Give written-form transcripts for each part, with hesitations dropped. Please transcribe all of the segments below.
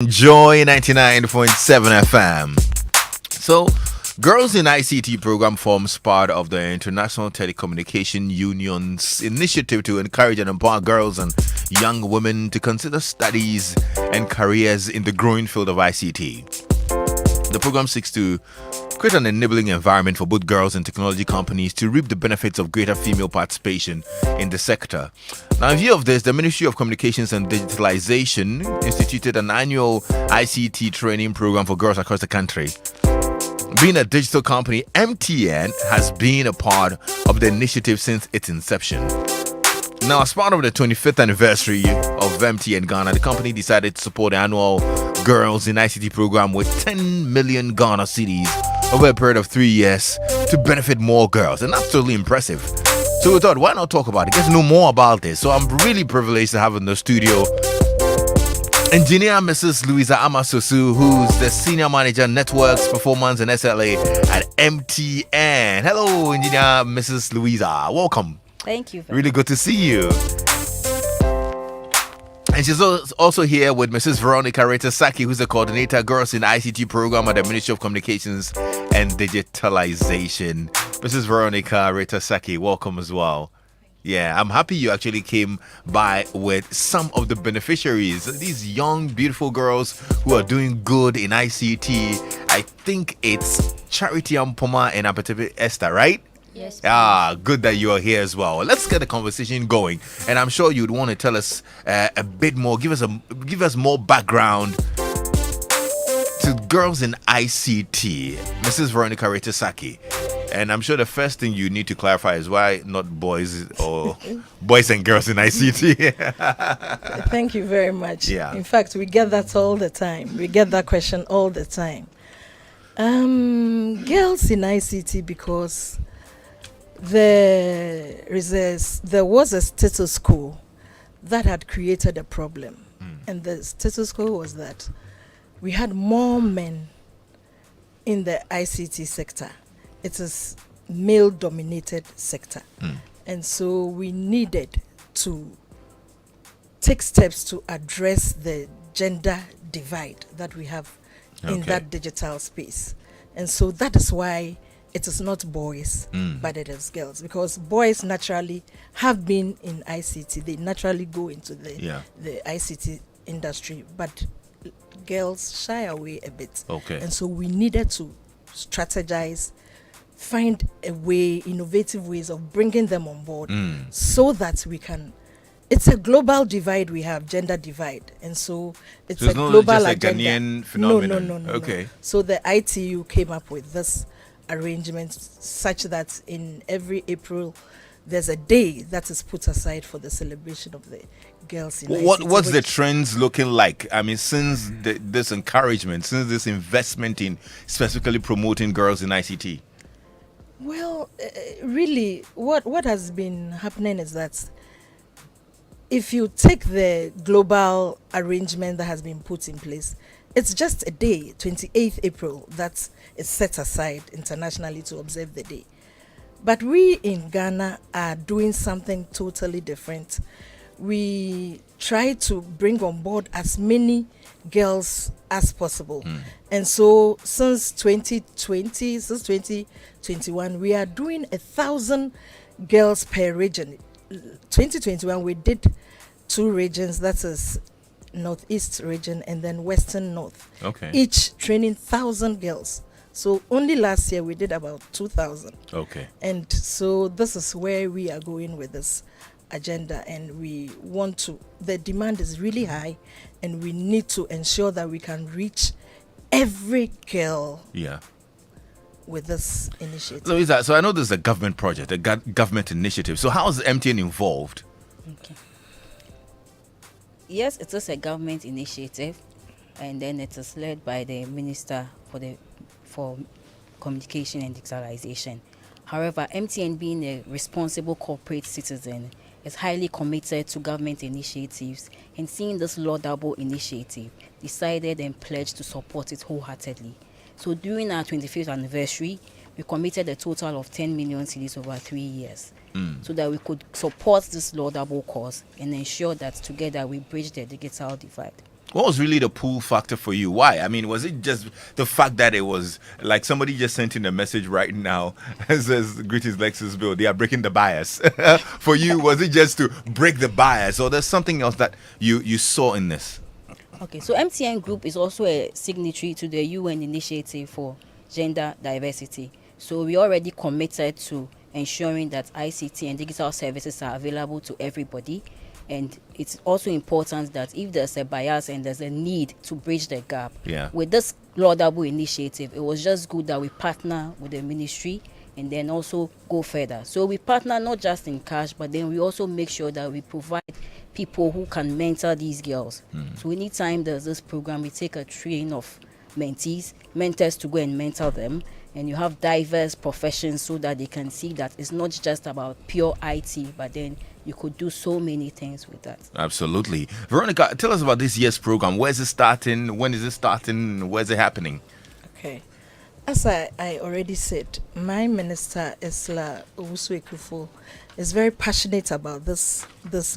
Joy 99.7 FM. So, Girls in ICT program forms part of the International Telecommunication Union's initiative to encourage and empower girls and young women to consider studies and careers in the growing field of ICT. The program seeks to create an enabling environment for both girls and technology companies to reap the benefits of greater female participation in the sector. Now, in view of this, the Ministry of Communications and Digitalization instituted an annual ICT training program for girls across the country. Being a digital company, MTN has been a part of the initiative since its inception. Now, as part of the 25th anniversary of MTN Ghana, the company decided to support the annual Girls in ICT program with 10 million Ghana cedis over a period of 3 years to benefit more girls. And that's totally impressive. So we thought, why not talk about it? Get to know more about this. So I'm really privileged to have in the studio Engineer Mrs. Louisa Amasosu, who's the Senior Manager Networks, Performance and SLA at MTN. Hello, Engineer Mrs. Louisa. Welcome. Thank you. Really good to see you. And she's also here with Mrs. Veronica Retasaki, who's the coordinator Girls in ICT program at the Ministry of Communications and Digitalization. Mrs. Veronica Retasaki, welcome as well. Yeah, I'm happy you actually came by with some of the beneficiaries, these young, beautiful girls who are doing good in ICT. I think it's Charity Ampoma and Apetipe Esther, right? Yes. Good that you are here as well. Let's get the conversation going, and I'm sure you'd want to tell us a bit more. Give us more background to Girls in ICT, Mrs. Veronica Retasaki. And I'm sure the first thing you need to clarify is why not boys or boys and girls in ICT. Thank you very much. Yeah. In fact, we get that all the time. We get that question all the time. Girls in ICT, because there was a status quo that had created a problem. And the status quo was that we had more men in the ICT sector. It is male-dominated sector. And so we needed to take steps to address the gender divide that we have in that digital space. And so that is why it is not boys, but it is girls. Because boys naturally have been in ICT. They naturally go into the ICT industry. But girls shy away a bit. And so we needed to strategize, find a way, innovative ways of bringing them on board so that we can. It's a global divide we have, gender divide, and so it's a global just a agenda. Ghanaian phenomenon. No. Okay. So the ITU came up with this arrangement such that in every April there's a day that is put aside for the celebration of the girls in ICT. What's the trends looking like? I mean, since this encouragement, since this investment in specifically promoting girls in ICT. Well, really, what has been happening is that if you take the global arrangement that has been put in place, it's just a day, 28th April, that is set aside internationally to observe the day. But we in Ghana are doing something totally different. We try to bring on board as many girls as possible. And so since 2021, we are doing 1,000 girls per region. 2021, we did 2 regions, that is Northeast region and then Western North. Each training 1,000 girls. So only last year we did about 2,000. And so this is where we are going with this agenda, and we want to, the demand is really high, and we need to ensure that we can reach every girl with this initiative. So I know this is a government project, a government initiative. So how is MTN involved? Yes, it is a government initiative, and then it is led by the Minister for Communication and Digitalization. However, MTN, being a responsible corporate citizen, is highly committed to government initiatives, and seeing this laudable initiative, decided and pledged to support it wholeheartedly. So during our 25th anniversary, we committed a total of 10 million cedis over 3 years, so that we could support this laudable cause and ensure that together we bridge the digital divide. What was really the pull factor for you? Why? I mean, was it just the fact that it was like somebody just sent in a message right now and says, "Greetings, Lexis Bill. They are breaking the bias." For you, was it just to break the bias, or there's something else that you saw in this? Okay, so MTN Group is also a signatory to the UN Initiative for Gender Diversity. So we already committed to ensuring that ICT and digital services are available to everybody. And it's also important that if there's a bias and there's a need to bridge the gap, with this laudable initiative, it was just good that we partner with the ministry and then also go further. So we partner not just in cash, but then we also make sure that we provide people who can mentor these girls. So anytime there's this program, we take a train of mentors to go and mentor them, and you have diverse professions so that they can see that it's not just about pure IT, but then you could do so many things with that. Absolutely. Veronica, tell us about this year's program. Where's it starting? When is it starting? Where's it happening? Okay. As I already said, my minister, Esla Owusu-Ekufo, is very passionate about this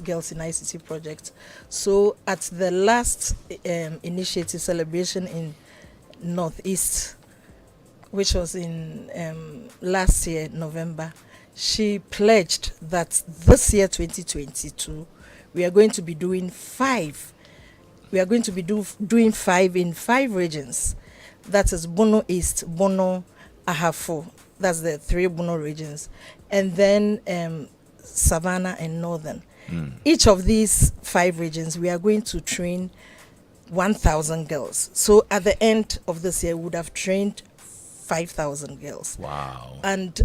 Girls in ICT project. So at the last initiative celebration in Northeast, which was in last year, November, she pledged that this year, 2022, we are going to be doing 5. We are going to be doing 5 in 5 regions. That is Bono East, Bono, Ahafo. That's the 3 Bono regions. And then Savannah and Northern. Each of these 5 regions, we are going to train 1,000 girls. So at the end of this year, we would have trained 5,000 girls. Wow. And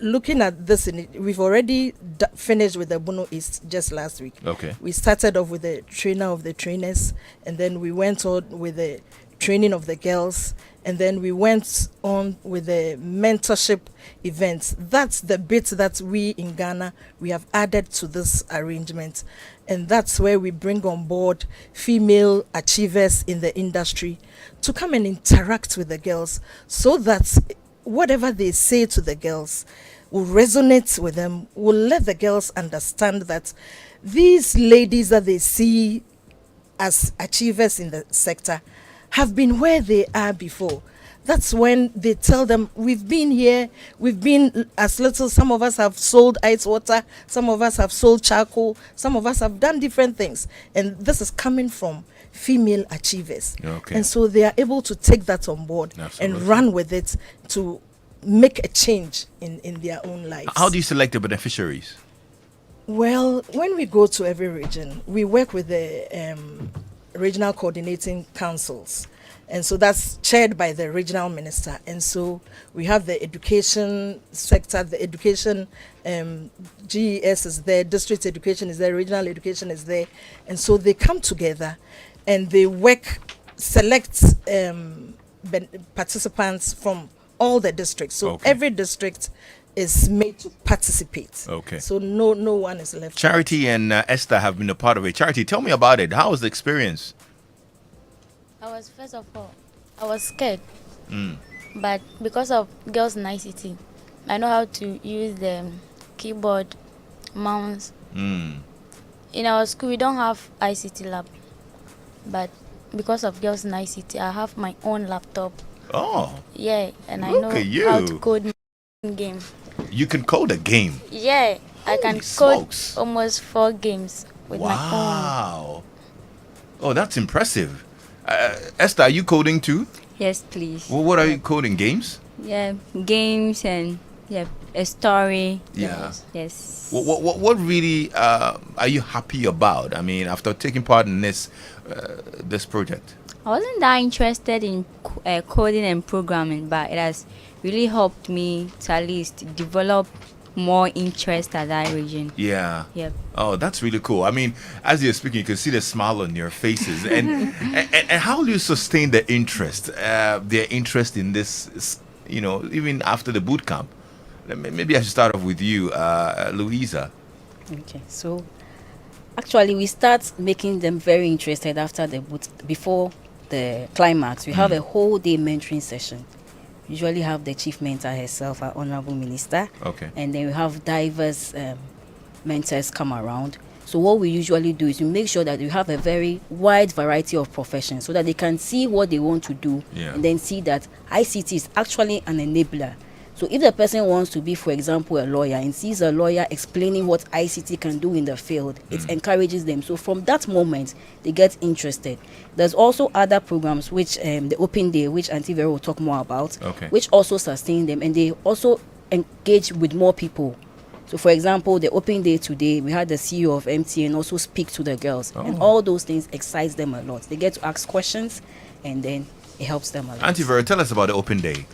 looking at this, we've already finished with the Bono East just last week. Okay. We started off with the trainer of the trainers, and then we went on with the training of the girls, and then we went on with the mentorship events. That's the bit that we in Ghana, we have added to this arrangement. And that's where we bring on board female achievers in the industry to come and interact with the girls, so that whatever they say to the girls will resonate with them, will let the girls understand that these ladies that they see as achievers in the sector have been where they are before. That's when they tell them, we've been here, we've been as little, some of us have sold ice water, some of us have sold charcoal, some of us have done different things. And this is coming from female achievers. Okay. And so they are able to take that on board and run with it to make a change in their own lives. How do you select the beneficiaries? Well, when we go to every region, we work with the regional coordinating councils. And so that's chaired by the regional minister. And so we have the education sector, the education GES is there, district education is there, regional education is there. And so they come together and they work, select participants from all the districts. So every district is made to participate. Okay. So no one is left. Charity and Esther have been a part of it. Charity, tell me about it. How was the experience? First of all, I was scared. But because of Girls in ICT, I know how to use the keyboard, mouse. In our school, we don't have ICT lab. But because of Girls in ICT, I have my own laptop. Oh. Yeah, and I know how to code my game. You can code a game? Yeah, I can code almost 4 games with my own. Wow. Oh, that's impressive. Esther, are you coding too? Yes, please. Well, what are you coding? Games? Yeah, games and a story. Yeah. Yes. What really are you happy about? I mean, after taking part in this project. I wasn't that interested in coding and programming, but it has really helped me to at least develop more interest at that region. Yeah. Yep. Oh, that's really cool. I mean, as you're speaking, you can see the smile on your faces. And how do you sustain the interest, their interest in this, even after the boot camp? Maybe I should start off with you, Louisa. Okay, so actually we start making them very interested after the before the climax. We have a whole day mentoring session. Usually have the chief mentor herself, our honorable minister. Okay. And then we have diverse mentors come around. So what we usually do is we make sure that we have a very wide variety of professions so that they can see what they want to do, Yeah. and then see that ICT is actually an enabler. So if the person wants to be, for example, a lawyer and sees a lawyer explaining what ICT can do in the field, it encourages them. So from that moment, they get interested. There's also other programs, which the Open Day, which Auntie Vera will talk more about, Okay. which also sustain them, and they also engage with more people. So, for example, the Open Day today, we had the CEO of MTN also speak to the girls, and all those things excite them a lot. They get to ask questions, and then it helps them a lot. Auntie Vera, tell us about the Open Day.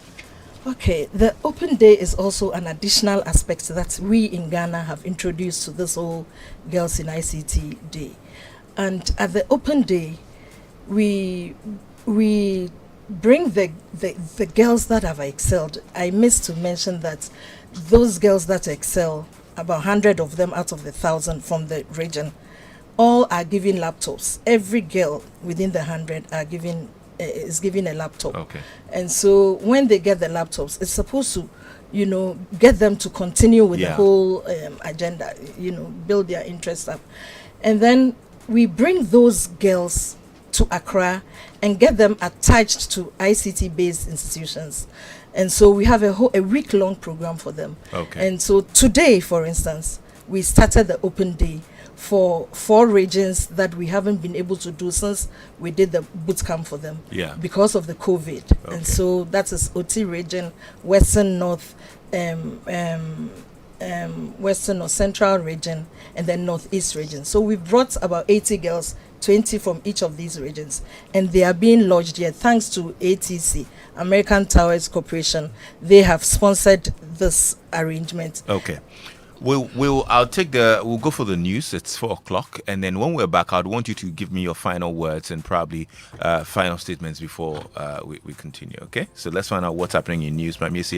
Okay, the Open Day is also an additional aspect that we in Ghana have introduced to this whole Girls in ICT Day. And at the Open Day, we bring the girls that have excelled. I missed to mention that those girls that excel, about 100 of them out of the 1,000 from the region, all are given laptops. Every girl within the 100 is given a laptop. Okay. And so when they get the laptops, it's supposed to, get them to continue with the whole agenda, build their interest up. And then we bring those girls to Accra and get them attached to ICT-based institutions. And so we have a week-long program for them. Okay. And so today, for instance, we started the Open Day for 4 regions that we haven't been able to do since we did the boot camp for them. Yeah. Because of the COVID. Okay. And so that is OT region, Western North, Western or Central region, and then Northeast region. So we brought about 80 girls, 20 from each of these regions, and they are being lodged here thanks to ATC, American Towers Corporation. They have sponsored this arrangement. Okay. We'll go for the news. It's 4:00, and then when we're back, I'd want you to give me your final words and probably final statements before we continue. Okay, so let's find out what's happening in news. Let me see.